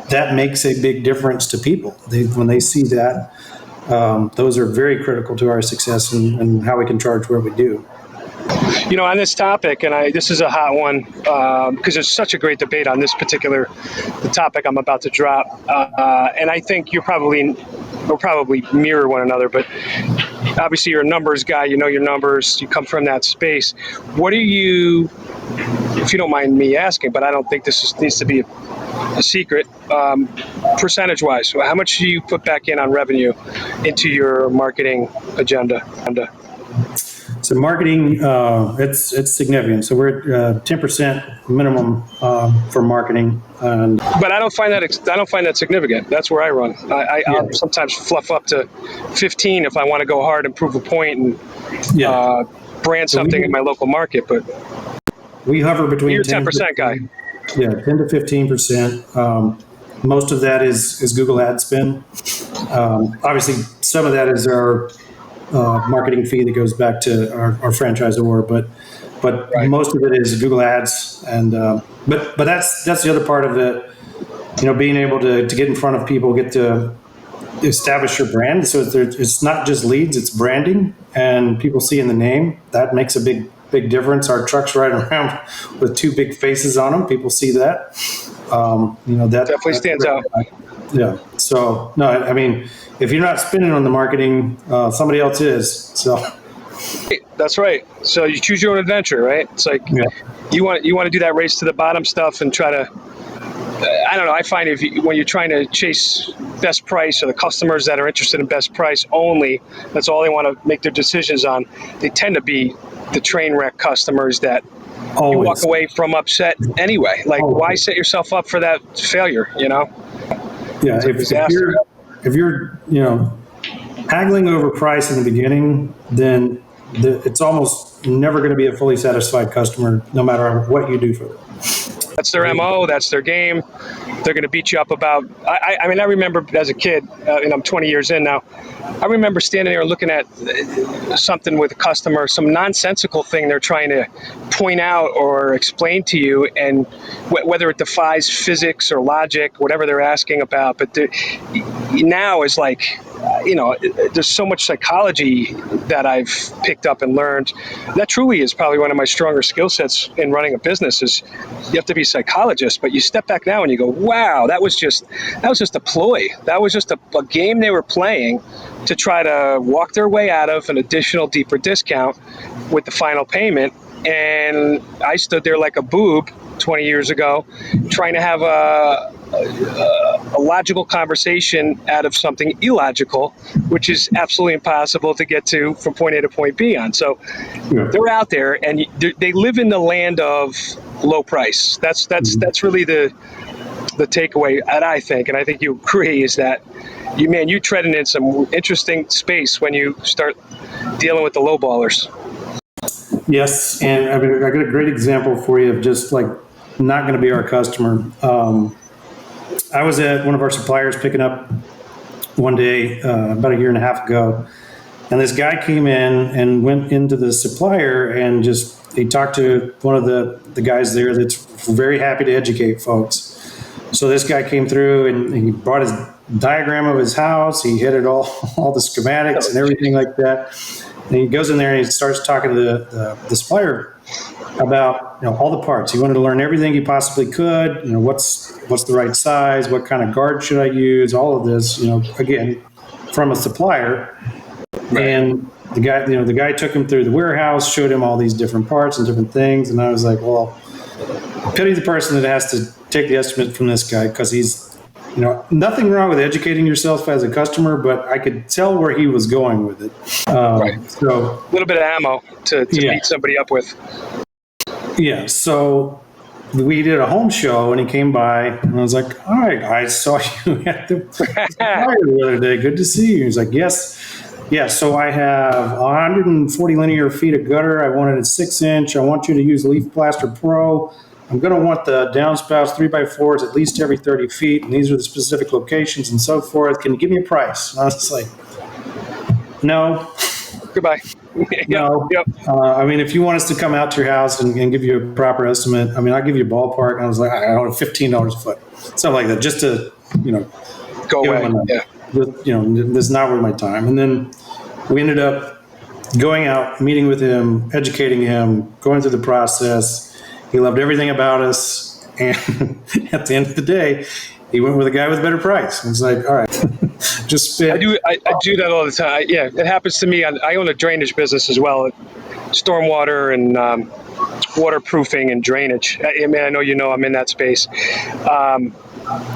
That makes a big difference to people. When they see that, those are very critical to our success and how we can charge what we do. On this topic, and this is a hot one because there's such a great debate on this particular the topic I'm about to drop, and I think we'll probably mirror one another. But obviously, you're a numbers guy. You know your numbers. You come from that space. What are you, if you don't mind me asking, but I don't think this needs to be a secret, percentage-wise, how much do you put back in on revenue into your marketing agenda? So marketing, it's significant. So we're at 10% minimum for marketing. But I don't find that significant. That's where I run. I'll sometimes fluff up to 15 if I want to go hard and prove a point and brand something in my local market. But we hover between you're 10% guy. Yeah, 10 to 15%. Most of that is Google ad spend. Obviously, some of that is our marketing fee that goes back to our franchisor, but right. Most of it is Google ads, and but that's the other part of it. Being able to get in front of people, get to establish your brand. So it's not just leads; it's branding, and people seeing the name that makes a big difference. Our trucks riding around with two big faces on them. People see that. That definitely stands out. Yeah. So no, I mean, if you're not spending on the marketing, somebody else is. So that's right. So you choose your own adventure, right? It's like you want to do that race to the bottom stuff and try to. I don't know. I find when you're trying to chase best price, or the customers that are interested in best price only, that's all they want to make their decisions on. They tend to be the train wreck customers that you walk away from upset anyway. Like, why set yourself up for that failure? Yeah. If you're haggling over price in the beginning, then it's almost never going to be a fully satisfied customer, no matter what you do for them. That's their MO. That's their game. They're going to beat you up about. I mean, I remember as a kid, and I'm 20 years in now. I remember standing there looking at something with a customer, some nonsensical thing they're trying to point out or explain to you, and whether it defies physics or logic, whatever they're asking about. But now is like, there's so much psychology that I've picked up and learned. That truly is probably one of my stronger skill sets in running a business. Is you have to be a psychologist, but you step back now and you go, wow, that was just a ploy. That was just a game they were playing to try to walk their way out of an additional deeper discount with the final payment. And I stood there like a boob 20 years ago trying to have a logical conversation out of something illogical, which is absolutely impossible to get to from point A to point B on. So Yeah. they're out there, and they live in the land of low price. That's really the takeaway that I think, and I think you agree, is that you're treading in some interesting space when you start dealing with the low ballers. Yes, and I mean, I got a great example for you of just like not going to be our customer. I was at one of our suppliers picking up one day about a year and a half ago, and this guy came in and went into the supplier and just he talked to one of the guys there that's very happy to educate folks. So this guy came through and he brought his diagram of his house. He hit it all the schematics and everything like that. And he goes in there and he starts talking to the supplier about all the parts. He wanted to learn everything he possibly could. What's the right size? What kind of guard should I use? All of this. Again, from a supplier. Right. And the guy took him through the warehouse, showed him all these different parts and different things. And I was like, well, pity the person that has to take the estimate from this guy, because he's. Nothing wrong with educating yourself as a customer, but I could tell where he was going with it. Right. So a little bit of ammo to beat somebody up with. Yeah. So we did a home show, and he came by, and I was like, "All right, I saw you at the supplier the other day. Good to see you." He's like, "Yes." Yeah, so I have 140 linear feet of gutter. I want it at 6-inch. I want you to use Leaf Blaster Pro. I'm going to want the downspouts 3x4s at least every 30 feet, and these are the specific locations and so forth. Can you give me a price? And I was like, no. Goodbye. No. Yep. I mean, if you want us to come out to your house and give you a proper estimate, I mean, I'll give you a ballpark. And I was like, I don't know, $15 a foot, something like that, just to, go away. This is not worth my time. And then we ended up going out, meeting with him, educating him, going through the process. He loved everything about us, and at the end of the day, he went with a guy with a better price. And it's like, all right, just spit. I do that all the time. Yeah, it happens to me. I own a drainage business as well, stormwater and waterproofing and drainage. I mean, I know I'm in that space.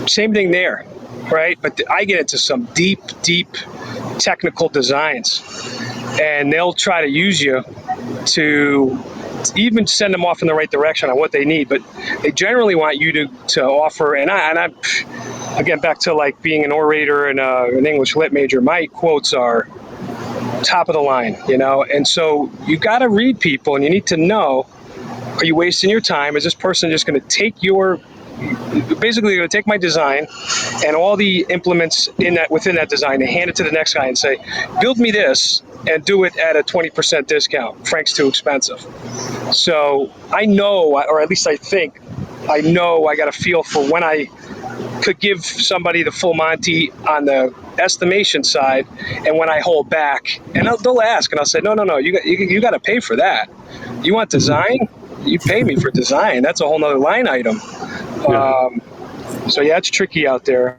Same thing there, right? But I get into some deep technical designs, and they'll try to use you to even send them off in the right direction on what they need, but they generally want you to offer. And I again, back to like being an orator and an English lit major, my quotes are top of the line, and so you got to read people, and you need to know, are you wasting your time? Is this person just going to take basically going to take my design and all the implements within that design and hand it to the next guy and say, build me this and do it at a 20% discount. Frank's too expensive. So I know, or at least I think, I know I got a feel for when I could give somebody the full Monty on the estimation side and when I hold back. And they'll ask, and I'll say, no, you got to pay for that. You want design? You pay me for design. That's a whole nother line item. Yeah. So yeah, it's tricky out there.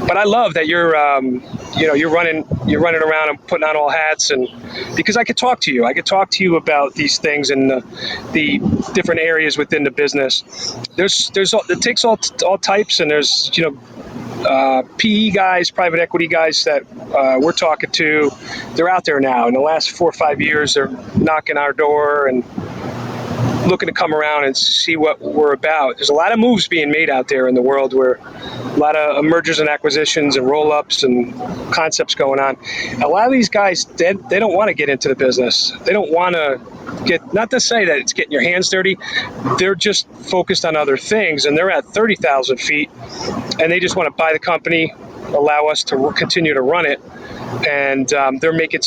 But I love that you're running around and putting on all hats, and because I could talk to you about these things and the different areas within the business. It takes all types, and there's PE guys, private equity guys that we're talking to. They're out there now. In the last 4 or 5 years, they're knocking our door and looking to come around and see what we're about. There's a lot of moves being made out there in the world, where a lot of mergers and acquisitions and roll-ups and concepts going on. A lot of these guys, they don't want to get into the business. They don't want to not to say that it's getting your hands dirty. They're just focused on other things, and they're at 30,000 feet, and they just want to buy the company, allow us to continue to run it, and they're making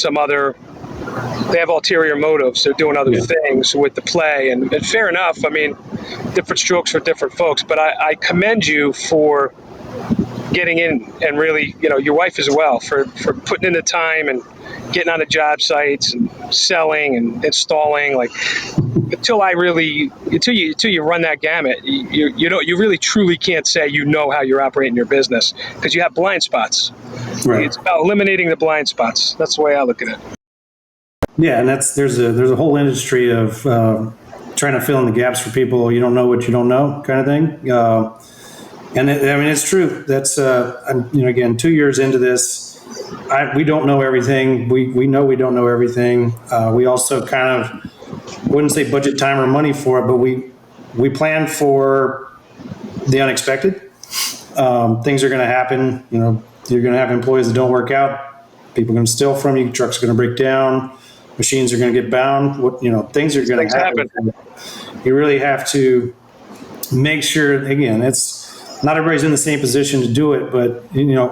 they have ulterior motives. They're doing other things with the play, and fair enough. I mean, different strokes for different folks, but I commend you for getting in and really, your wife as well, for putting in the time and getting on the job sites and selling and installing. Like, until you run that gamut, you really truly can't say how you're operating your business, because you have blind spots. Right. It's about eliminating the blind spots. That's the way I look at it. Yeah, and there's a whole industry of trying to fill in the gaps for people. You don't know what you don't know, kind of thing. And I mean, it's true. That's, again, 2 years into this, we don't know everything. We know we don't know everything. We also kind of, wouldn't say budget time or money for it, but we plan for the unexpected. Things are going to happen. You're going to have employees that don't work out. People are going to steal from you. Trucks are going to break down. Machines are going to get bound. Things are going to happen. You really have to make sure, again, it's not everybody's in the same position to do it, but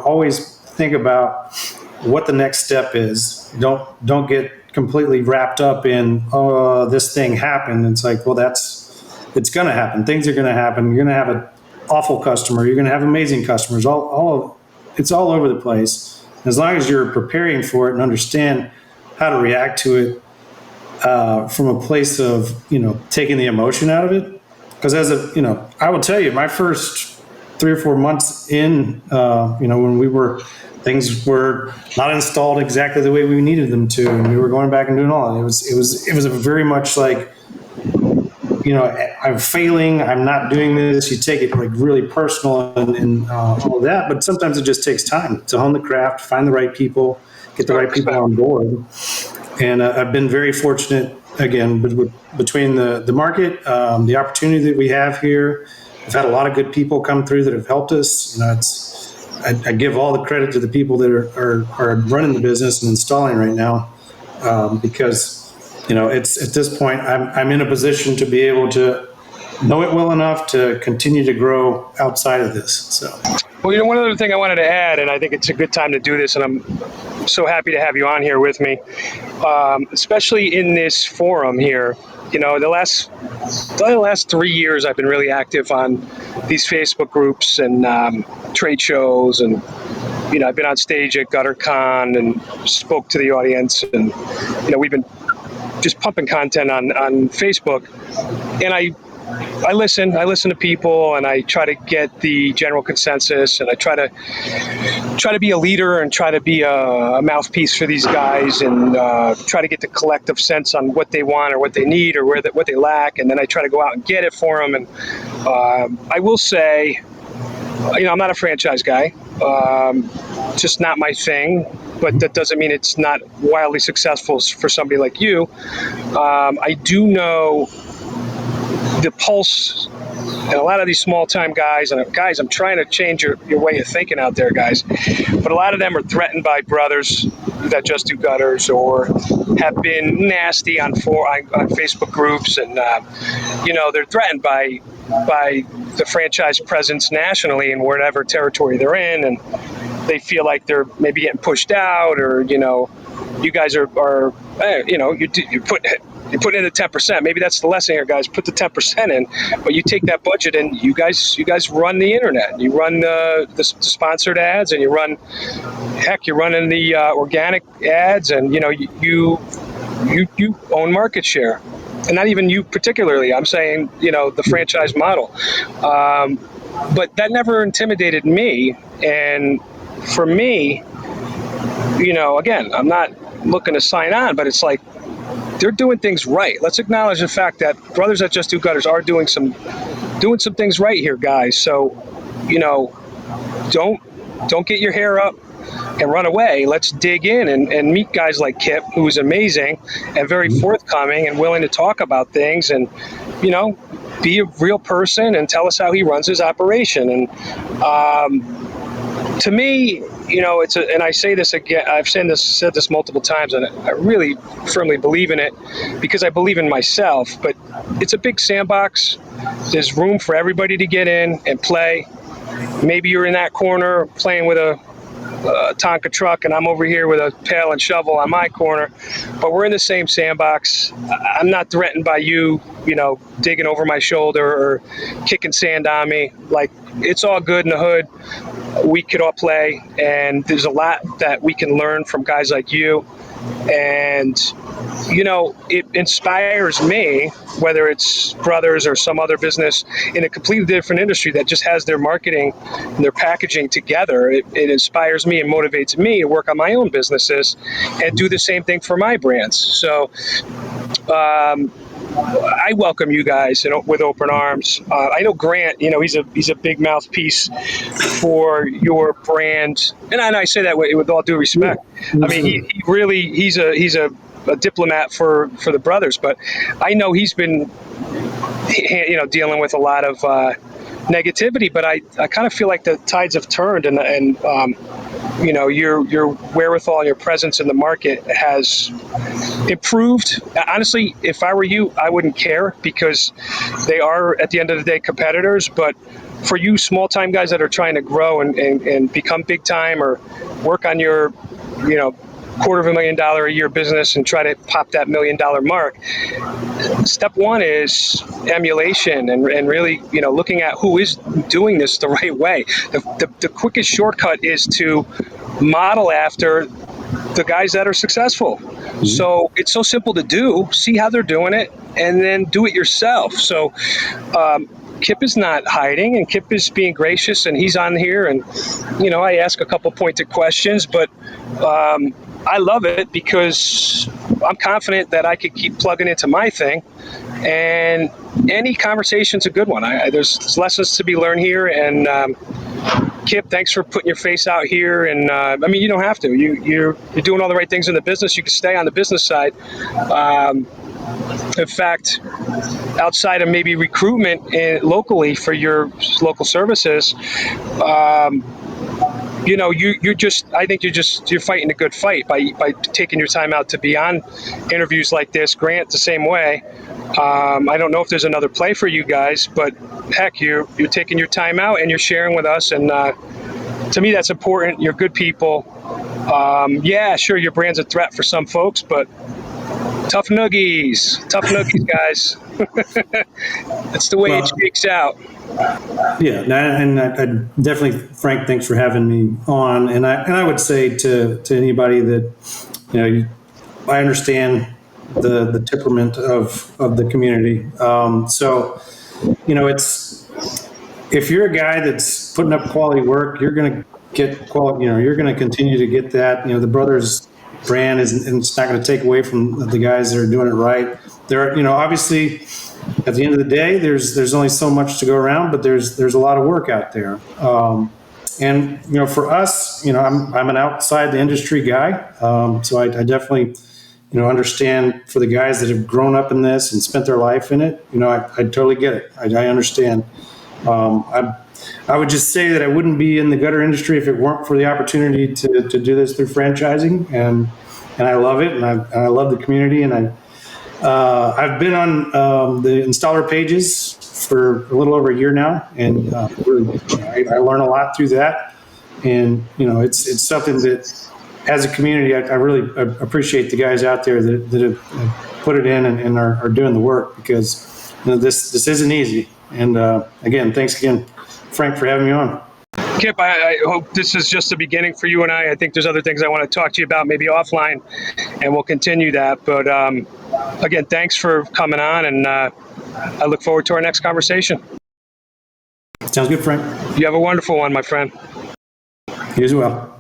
always think about what the next step is. Don't get completely wrapped up in, oh, this thing happened. It's like, well, it's going to happen. Things are going to happen. You're going to have an awful customer. You're going to have amazing customers. It's all over the place. As long as you're preparing for it and understand how to react to it from a place of taking the emotion out of it. Because I will tell you, my first 3 or 4 months in, when things were not installed exactly the way we needed them to, and we were going back and doing all that. It was a very much like, I'm failing, I'm not doing this. You take it like really personal and all of that, but sometimes it just takes time to hone the craft, find the right people, get the right people on board. And I've been very fortunate, again, between the market, the opportunity that we have here. We've had a lot of good people come through that have helped us. I give all the credit to the people that are running the business and installing right now, because it's at this point I'm in a position to be able to know it well enough to continue to grow outside of this. So. Well, one other thing I wanted to add, and I think it's a good time to do this, and I'm so happy to have you on here with me, especially in this forum here. The last 3 years, I've been really active on these Facebook groups and trade shows, and I've been on stage at GutterCon and spoke to the audience, and we've been just pumping content on Facebook, and I listen to people, and I try to get the general consensus, and I try to be a leader and try to be a mouthpiece for these guys, and try to get the collective sense on what they want or what they need or what they lack, and then I try to go out and get it for them. And I will say, I'm not a franchise guy, just not my thing, but that doesn't mean it's not wildly successful for somebody like you. I do know the pulse, and a lot of these small-time guys, and guys, I'm trying to change your way of thinking out there, guys, but a lot of them are threatened by brothers that just do gutters, or have been nasty on Facebook groups, and they're threatened by the franchise presence nationally in whatever territory they're in, and they feel like they're maybe getting pushed out, or you guys are you put in the 10%. Maybe that's the lesson here, guys. Put the 10% in, but you take that budget and you guys run the internet. You run the sponsored ads, and you're running the organic ads, and you own market share. And not even you particularly. I'm saying the franchise model. But that never intimidated me, and for me, again, I'm not looking to sign on, but it's like, they're doing things right. Let's acknowledge the fact that brothers that just do gutters are doing some things right here, guys. So, don't get your hair up and run away. Let's dig in and meet guys like Kipp, who is amazing and very forthcoming and willing to talk about things, and be a real person and tell us how he runs his operation. And to me, and I say this again, I've said this multiple times, and I really firmly believe in it because I believe in myself, but it's a big sandbox. There's room for everybody to get in and play. Maybe you're in that corner playing with a Tonka truck, and I'm over here with a pail and shovel on my corner, but we're in the same sandbox. I'm not threatened by you, digging over my shoulder or kicking sand on me. Like, it's all good in the hood. We could all play, and there's a lot that we can learn from guys like you. And, it inspires me, whether it's brothers or some other business in a completely different industry that just has their marketing and their packaging together. It inspires me and motivates me to work on my own businesses and do the same thing for my brands. So, I welcome you guys with open arms. I know Grant. He's a big mouthpiece for your brand, and I say that with all due respect. I mean, he really he's a diplomat for the brothers, but I know he's been dealing with a lot of negativity. But I kind of feel like the tides have turned, and your wherewithal and your presence in the market has improved. Honestly, if I were you, I wouldn't care, because they are, at the end of the day, competitors. But for you small time guys that are trying to grow and become big time, or work on your, $250,000 a year business and try to pop that $1 million mark, step one is emulation, and really, looking at who is doing this the right way. The quickest shortcut is to model after the guys that are successful. Mm-hmm. So it's so simple to do. See how they're doing it, and then do it yourself. So Kipp is not hiding, and Kipp is being gracious, and he's on here, and I ask a couple pointed questions, but I love it, because I'm confident that I could keep plugging into my thing, and any conversation's a good one. There's lessons to be learned here, and Kipp, thanks for putting your face out here. And you don't have to. You're doing all the right things in the business. You can stay on the business side. In fact, outside of maybe recruitment locally for your local services, I think you're fighting a good fight by taking your time out to be on interviews like this. Grant, the same way. I don't know if there's another play for you guys, but heck, you're taking your time out and you're sharing with us, and to me that's important. You're good people. Yeah, sure, your brand's a threat for some folks, but tough noogies, guys. That's the way it shakes out. Yeah, and I definitely, Frank, thanks for having me on. And I would say to anybody that, I understand the temperament of the community. So, it's, if you're a guy that's putting up quality work, you're going to get quality. You're going to continue to get that. The brothers brand is, and it's not going to take away from the guys that are doing it right. There, obviously, at the end of the day, there's only so much to go around, but there's a lot of work out there. And for us, I'm an outside the industry guy, so I definitely understand for the guys that have grown up in this and spent their life in it. I totally get it. I understand. I would just say that I wouldn't be in the gutter industry if it weren't for the opportunity to do this through franchising, and I love it, and I love the community, and I've been on the installer pages for a little over a year now, and really, I learn a lot through that. And it's something that, as a community, I really appreciate the guys out there that have put it in and are doing the work, because this isn't easy. And again, thanks again, Frank, for having me on. Kipp, I hope this is just the beginning for you and I. I think there's other things I want to talk to you about, maybe offline, and we'll continue that. But again, thanks for coming on, and I look forward to our next conversation. Sounds good, Frank. You have a wonderful one, my friend. You as well.